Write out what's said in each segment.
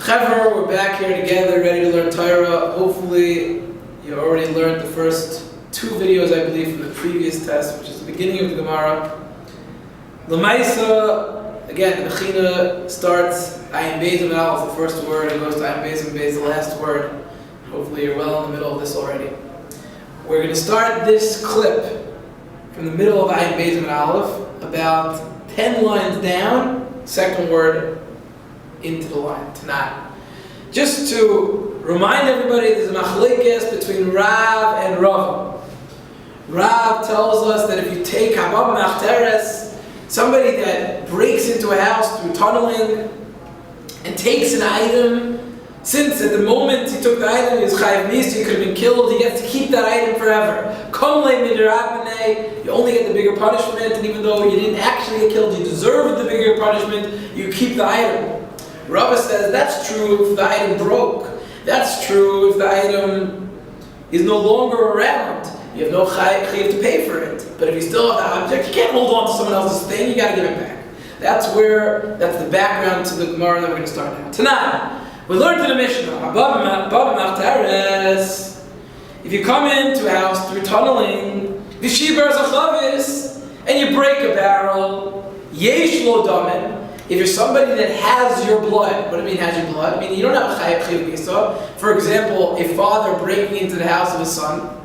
Chevra, we're back here together, ready to learn Torah. Hopefully, you already learned the first two videos, I believe, from the previous test, which is the beginning of the Gemrah. L'maisa, again, the Mechina starts Ayin Beis and Aleph, the first word, and goes to Ayin Beis and Beis, the last word. Hopefully, you're well in the middle of this already. We're going to start this clip from the middle of Ayin Beis and Aleph, about 10 lines down, second word into the line, Tanat. Just to remind everybody, there's a machlekes between Rav and Rav. Rav tells us that if you take Habab Machteres, somebody that breaks into a house through tunneling and takes an item, since at the moment he took the item, he was chayav mis, he could have been killed, he gets to keep that item forever. You only get the bigger punishment, and even though you didn't actually get killed, you deserved the bigger punishment, you keep the item. Rabbi says that's true if the item broke. That's true if the item is no longer around. You have no chayav to pay for it. But if you still have the object, you can't hold on to someone else's thing, you got to give it back. That's the background to the Gemara that we're going to start now. Tonight, we learned in the Mishnah, if you come into a house through tunneling, and you break a barrel, yesh lo damen. If you're somebody that has your blood, what do I mean has your blood? I mean you don't have a chayav bisa. For example, a father breaking into the house of his son,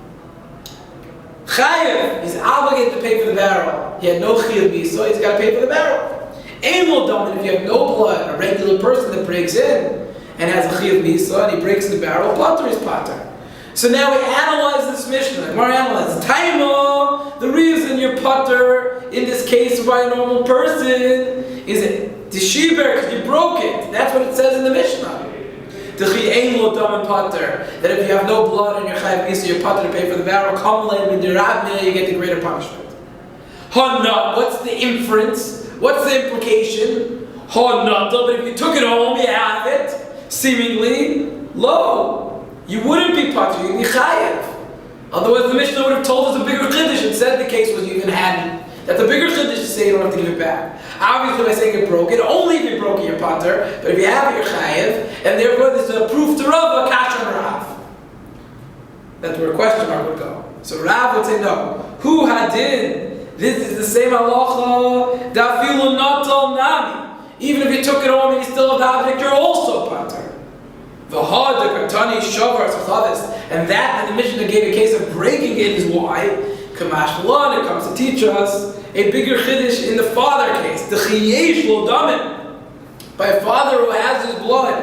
chayav, he's obligated to pay for the barrel. He had no chayav bisa, he's got to pay for the barrel. Ein lo damen, if you have no blood, a regular person that breaks in and has a chayav bisa and he breaks in the barrel, pater is pater. So now we analyze this Mishnah. We're analyzing Taimo. The reason you're pater in this case by a normal person is it Tishiber, because you broke it. That's what it says in the Mishnah. That if you have no blood on your chayav bisa, you're pater to pay for the barrel. You get the greater punishment. What's the inference? What's the implication? But if you took it home, you have it. Seemingly, you wouldn't be pater, you'd be chayav. Otherwise, the Mishnah would have told us a bigger chiddush. It said the case was you even had it. That the bigger chiddush to say you don't have to give it back. Obviously, by saying it broke, only if you broke it, you're pater. But if you have it, you're chayav. And therefore, this is a proof to Rav, a kash on Rav. That's where a question mark would go. So Rav would say no. Who hadin? This is the same halacha. Dafilu natal nami. Even if you took it home and you still have the object, you're also pater. And that the Mishnah gave a case of breaking it is why Kamash Malon, it comes to teach us a bigger chiddush in the father case. The chiyesh lo damen, by a father who has his blood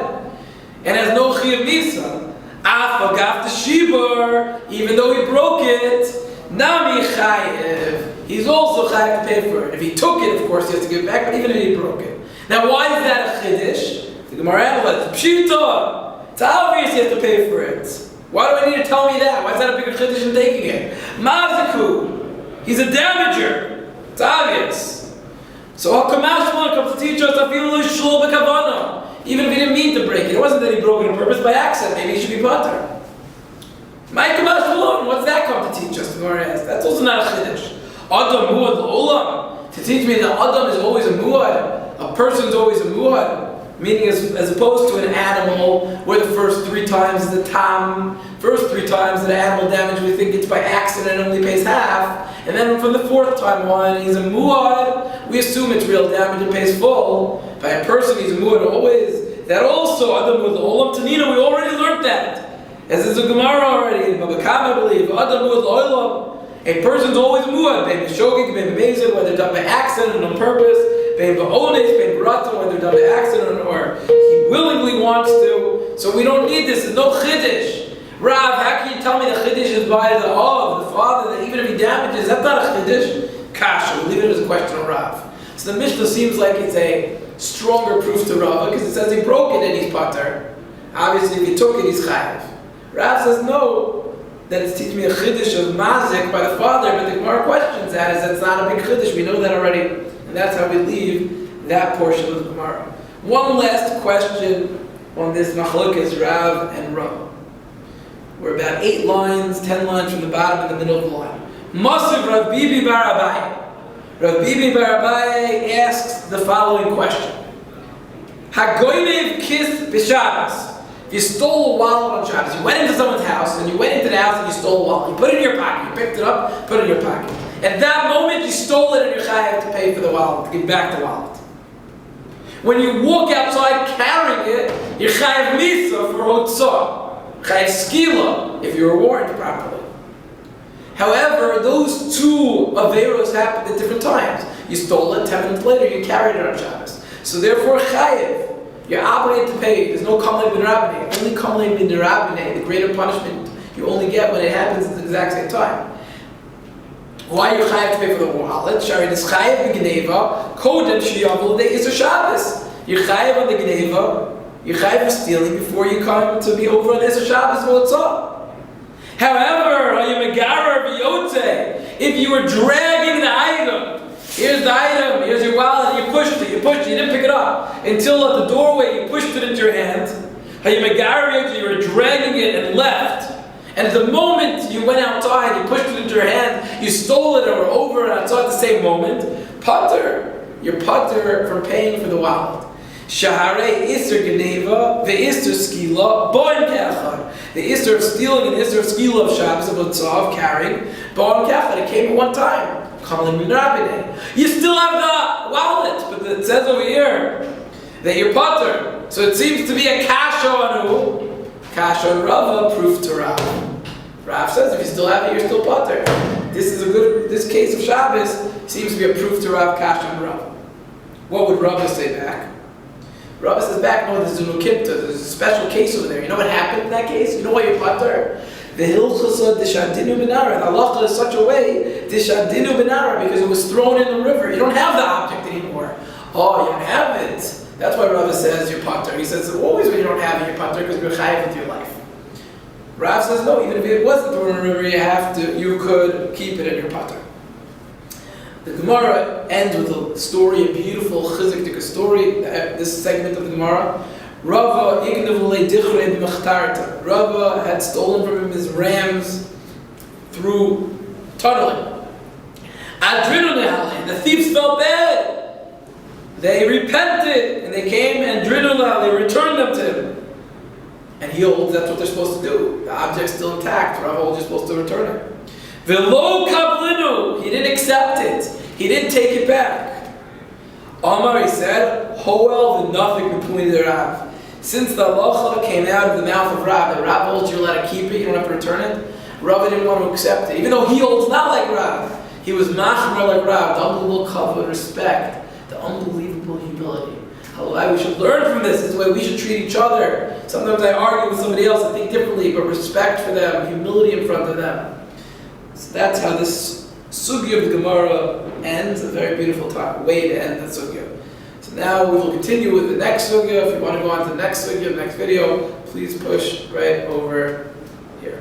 and has no chayav misa. Afagaf the shibur, even though he broke it, nami chayav. He's also chayav to pay for it. If he took it, of course, he has to give it back. But even if he broke it, now why is that a chiddush? The Gemara analyzes pshita. It's obvious he has to pay for it. Why do I need to tell me that? Why is that a bigger chiddush than taking it? Mazaku, he's a damager. It's obvious. So Hakamash comes to teach us even if he didn't mean to break it. It wasn't that he broke it on purpose by accident. Maybe he should be pater. What's that come to teach us? The Gemara asks. That's also not a chiddush. Adam muad l'olam. To teach me that Adam is always a muad. A person is always a muad. Meaning as opposed to an animal where the first 3 times is the tam, first 3 times that animal damage we think it's by accident and only pays half, and then from the 4th time on he's a muad, we assume it's real damage and pays full. By a person he's a muad always. That also, Adam with olam tanina, we already learned that. As is a Gemara already, in Babakam I believe, Adam with olam. A person's always a muad, maybe shogig, maybe amazing, whether done by accident and on purpose, maybe ones, maybe ratan, whether done by accident or he willingly wants to. So we don't need this. There's no chiddush. Rav, how can you tell me the chiddush is by the father, that even if he damages, that's not a chiddush? Kasha, we'll leave it as a question of Rav. So the Mishnah seems like it's a stronger proof to Rav, because it says he broke it and he's pater. Obviously, if he took it, he's chayav. Rav says no. That it's teaching me a chiddush of mazik by the father, but the Gemara questions that, is that's not a big chiddush, we know that already, and that's how we leave that portion of the Gemara. One last question on this machlokes Rav and Rav. We're about 8 lines, 10 lines from the bottom in the middle of the line. Masiv Rav Bibi bar Abai. Rav Bibi bar Abai asks the following question. Hagoynev kiss b'Shabbos. If you stole a wallet on Shabbos, you went into someone's house, and you went into the house and you stole a wallet. You put it in your pocket. You picked it up, put it in your pocket. At that moment, you stole it, and you're chayav to pay for the wallet, to give back the wallet. When you walk outside carrying it, you're chayav misa for hotzah, chayav skila if you were warned properly. However, those two averos happened at different times. You stole it, 10 minutes later you carried it on Shabbos. So therefore, chayav, you're obligated to pay. There's no kamlei bin rabbinei. Only kamlei bin rabbinei, the greater punishment you only get when it happens at the exact same time. Why are you chayav to pay for the wallet? Shari is chayav b'gneva, kodem sheyavol de iser Shabbos. You're chayav on the gneva, you're chayav for stealing before you come to be over on iser Shabbos v'otzah. However, if you were dragging the item, here's the item, here's your wallet, you pushed it, you didn't pick it up until at the doorway you pushed it into your hand. You were dragging it and left. And at the moment you went outside, you pushed it into your hand, you stole it or were over and outside at the same moment, pater, you're pater from paying for the wallet. Shaharei Isser Geneva, the Isser Skila, Boim Kechad. The Isser of stealing and Isser of Skila of Shabbos, of Otzah, of carrying, Boim Kechad. It came at one time. Kamlei bin rabbinei. You still have the wallet, but it says over here that you're pater. So it seems to be a kasha on who? Kasha on Rava, proof to Rav. Rav says if you still have it, you're still pater. This case of Shabbos seems to be a proof to Rav, kasha on Rav. What would Rava say back? Rabbi says back, no, there's a nukipta, there's a special case over there. You know what happened in that case? You know why you're pater? The hilchasa dishadinu benara. The halacha is such a way, dishadinu benara, because it was thrown in the river. You don't have the object anymore. Oh, you don't have it. That's why Rabbi says you're pater. He says always when you don't have it, you're pater because you're chayav with your life. Rav says no, even if it wasn't thrown in the river, you could keep it in your pater. The Gemara ends with a story, a beautiful chizuk story. This segment of the Gemara, Rava had stolen from him his rams through tunneling. The thieves felt bad. They repented and they came and they returned them to him. And he holds that's what they're supposed to do. The object's still intact. Rava holds you're supposed to return it. V'lo kablinu, he didn't accept it. He didn't take it back. Omar, he said, Hoel v'nafik between the Rav. Since the halacha came out of the mouth of Rav, that Rav holds you're allowed to keep it, you don't have to return it, Rav didn't want to accept it. Even though he holds not like Rav, he was machmer like Rav, the unbelievable kavod, respect, the unbelievable humility. We should learn from this. This is the way we should treat each other. Sometimes I argue with somebody else, I think differently, but respect for them, humility in front of them. So that's how this sugya of the Gemara ends. A very beautiful way to end the sugya. So now we will continue with the next sugya. If you want to go on to the next sugya, the next video, please push right over here.